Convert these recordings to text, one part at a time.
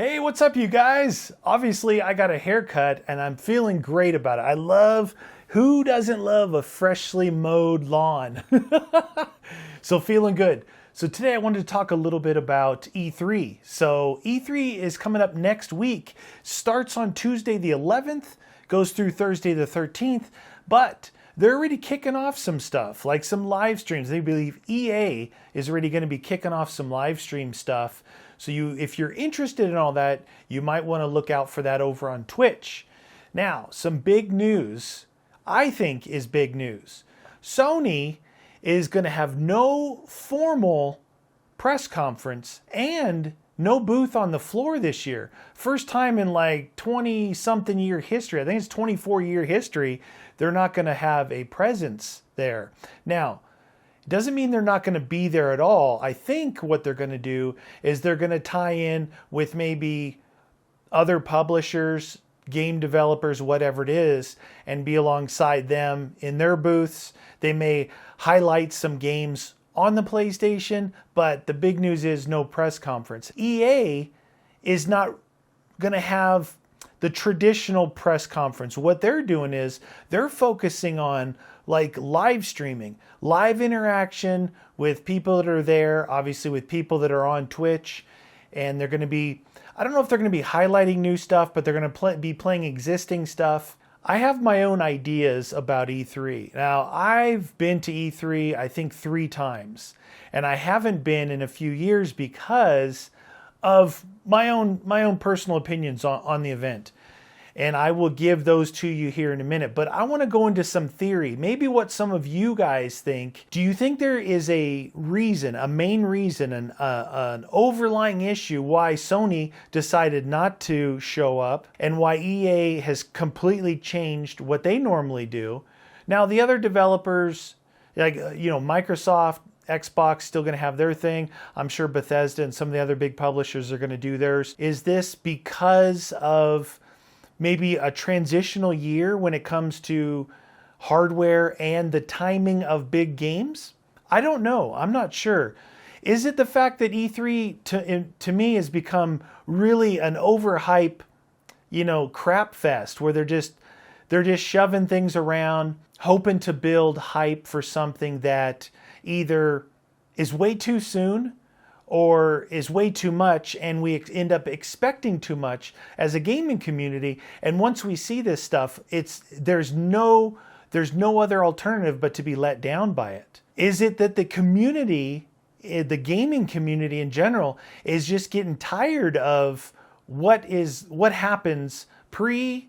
Hey, what's up, you guys? Obviously, I got a haircut and I'm feeling great about it. Who doesn't love a freshly mowed lawn? So, feeling good. So, today I wanted to talk a little bit about E3. So, E3 is coming up next week, starts on Tuesday the 11th, goes through Thursday the 13th, but they're already kicking off some stuff, like some live streams. They believe EA is already going to be kicking off some live stream stuff. So if you're interested in all that, you might want to look out for that over on Twitch. Now, some big news, I think is big news. Sony is going to have no formal press conference and no booth on the floor this year. First time in like 20-something year history, I think it's 24-year history, they're not going to have a presence there. Now, it doesn't mean they're not going to be there at all. I think what they're going to do is they're going to tie in with maybe other publishers, game developers, whatever it is, and be alongside them in their booths. They may highlight some games on the PlayStation, but the big news is no press conference. EA is not going to have the traditional press conference. What they're doing is they're focusing on like live streaming, live interaction with people that are there, obviously with people that are on Twitch. And they're going to be, I don't know if they're going to be highlighting new stuff, but they're going to be playing existing stuff. I have my own ideas about E3. Now, I've been to E3, I think 3 times, and I haven't been in a few years because of my own personal opinions on the event. And I will give those to you here in a minute. But I want to go into some theory, maybe what some of you guys think. Do you think there is a reason, a main reason, an overlying issue why Sony decided not to show up and why EA has completely changed what they normally do? Now, the other developers, like Microsoft, Xbox, still going to have their thing. I'm sure Bethesda and some of the other big publishers are going to do theirs. Is this because of maybe a transitional year when it comes to hardware and the timing of big games? I don't know. I'm not sure. Is it the fact that E3 to me has become really an overhype, crap fest where they're just shoving things around, hoping to build hype for something that either is way too soon or is way too much, and we end up expecting too much as a gaming community. And once we see this stuff, there's no other alternative but to be let down by it. Is it that the community, the gaming community in general, is just getting tired of what happens pre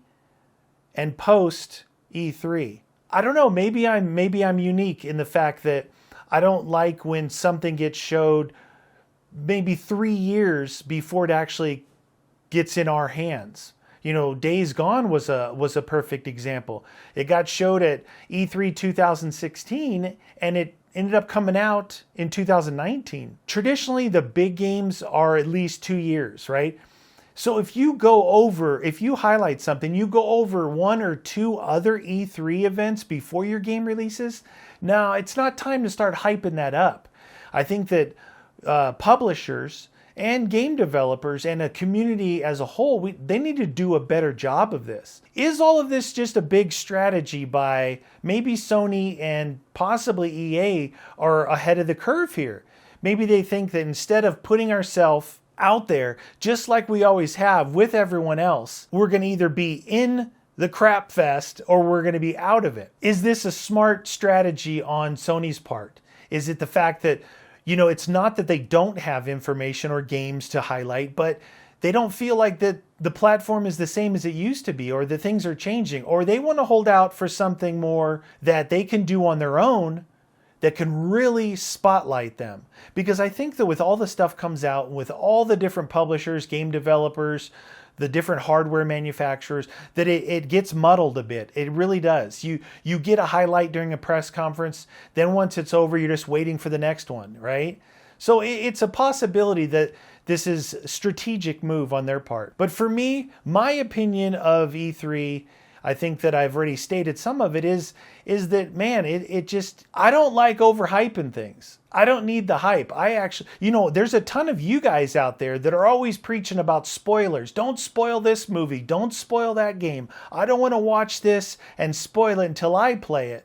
and post E3? I don't know. Maybe I'm unique in the fact that I don't like when something gets showed maybe 3 years before it actually gets in our hands. Days Gone was a perfect example. It got showed at E3 2016 and it ended up coming out in 2019. Traditionally, the big games are at least 2 years, right? So if you highlight something, you go over 1 or 2 other E3 events before your game releases, now it's not time to start hyping that up. I think that publishers and game developers and a community as a whole, they need to do a better job of this. Is all of this just a big strategy by maybe Sony and possibly EA are ahead of the curve here? Maybe they think that instead of putting ourselves out there, just like we always have with everyone else, we're going to either be in the crap fest or we're going to be out of it. Is this a smart strategy on Sony's part? Is it the fact that it's not that they don't have information or games to highlight, but they don't feel like that the platform is the same as it used to be, or that things are changing, or they want to hold out for something more that they can do on their own that can really spotlight them. Because I think that with all the stuff comes out, with all the different publishers, game developers, the different hardware manufacturers, that it gets muddled a bit. It really does. You get a highlight during a press conference, then once it's over, you're just waiting for the next one, right? So it's a possibility that this is a strategic move on their part. But for me, my opinion of E3, I think that I've already stated some of it is that, man, it just, I don't like overhyping things. I don't need the hype. I actually, there's a ton of you guys out there that are always preaching about spoilers. Don't spoil this movie. Don't spoil that game. I don't want to watch this and spoil it until I play it.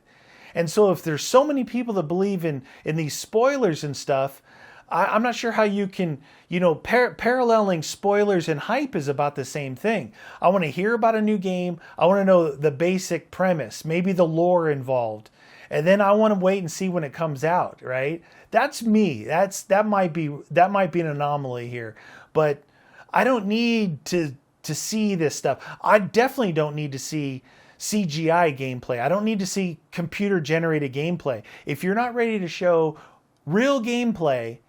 And so if there's so many people that believe in these spoilers and stuff, I'm not sure how you can, paralleling spoilers and hype is about the same thing. I want to hear about a new game. I want to know the basic premise, maybe the lore involved. And then I want to wait and see when it comes out, right? That's me. That might be an anomaly here. But I don't need to see this stuff. I definitely don't need to see CGI gameplay. I don't need to see computer generated gameplay. If you're not ready to show real gameplay,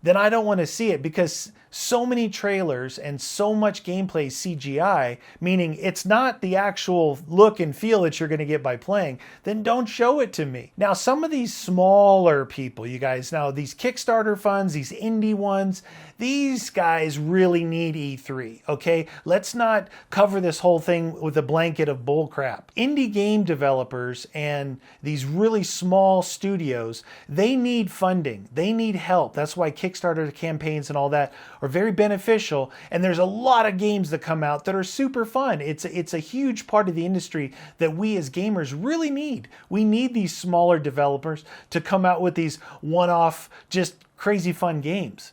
then I don't want to see it, because so many trailers and so much gameplay CGI, meaning it's not the actual look and feel that you're going to get by playing, then don't show it to me. Now, some of these smaller people, you guys, now these Kickstarter funds, these indie ones, these guys really need E3, okay? Let's not cover this whole thing with a blanket of bullcrap. Indie game developers and these really small studios, they need funding. They need help. That's why Kickstarter campaigns and all that are very beneficial. And there's a lot of games that come out that are super fun. It's a huge part of the industry that we as gamers really need. We need these smaller developers to come out with these one-off, just crazy fun games.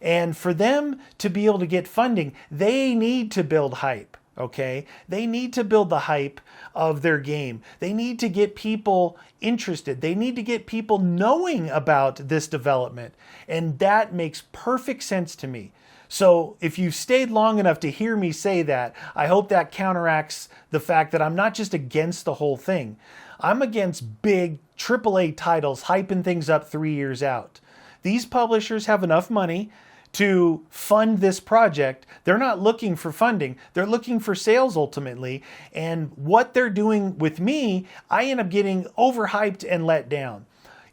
And for them to be able to get funding, they need to build hype, okay? They need to build the hype of their game. They need to get people interested. They need to get people knowing about this development. And that makes perfect sense to me. So if you've stayed long enough to hear me say that, I hope that counteracts the fact that I'm not just against the whole thing. I'm against big AAA titles hyping things up 3 years out. These publishers have enough money to fund this project. They're not looking for funding. They're looking for sales ultimately. And what they're doing with me, I end up getting overhyped and let down.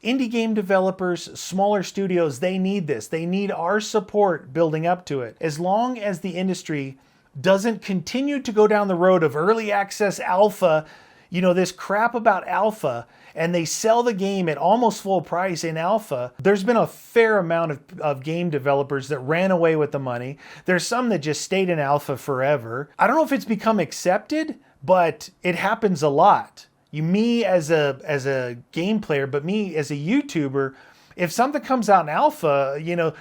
Indie game developers, smaller studios, they need this. They need our support building up to it. As long as the industry doesn't continue to go down the road of early access alpha, this crap about alpha, and they sell the game at almost full price in alpha. There's been a fair amount of game developers that ran away with the money. There's some that just stayed in alpha forever. I don't know if it's become accepted, but it happens a lot. Me as a game player, but me as a YouTuber, if something comes out in alpha,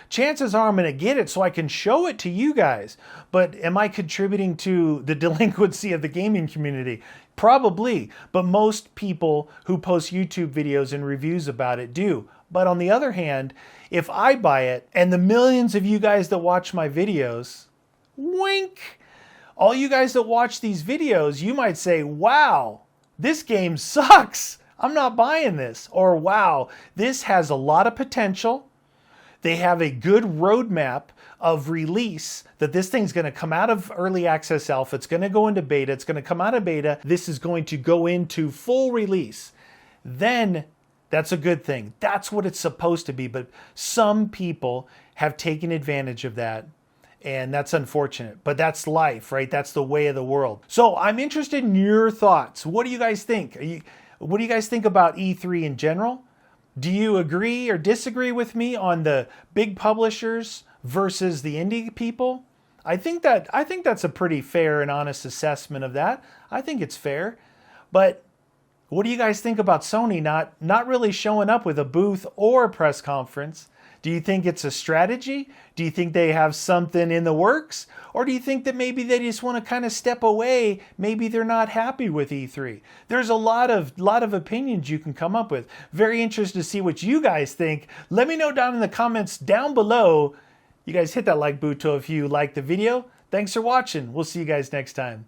chances are I'm going to get it so I can show it to you guys. But am I contributing to the delinquency of the gaming community? Probably, but most people who post YouTube videos and reviews about it do. But on the other hand, if I buy it and the millions of you guys that watch my videos, wink, all you guys that watch these videos, you might say, wow, this game sucks. I'm not buying this. Or wow, this has a lot of potential. They have a good roadmap of release, that this thing's going to come out of early access alpha, it's going to go into beta, it's going to come out of beta, this is going to go into full release. Then that's a good thing. That's what it's supposed to be. But some people have taken advantage of that, and that's unfortunate. But that's life, right? That's the way of the world. So I'm interested in your thoughts. What do you guys think? What do you guys think about E3 in general? Do you agree or disagree with me on the big publishers versus the indie people? I think that's a pretty fair and honest assessment of that. I think it's fair. But what do you guys think about Sony not really showing up with a booth or a press conference? Do you think it's a strategy? Do you think they have something in the works? Or do you think that maybe they just want to kind of step away? Maybe they're not happy with E3. There's a lot of opinions you can come up with. Very interested to see what you guys think. Let me know down in the comments down below. You guys hit that like button if you like the video. Thanks for watching. We'll see you guys next time.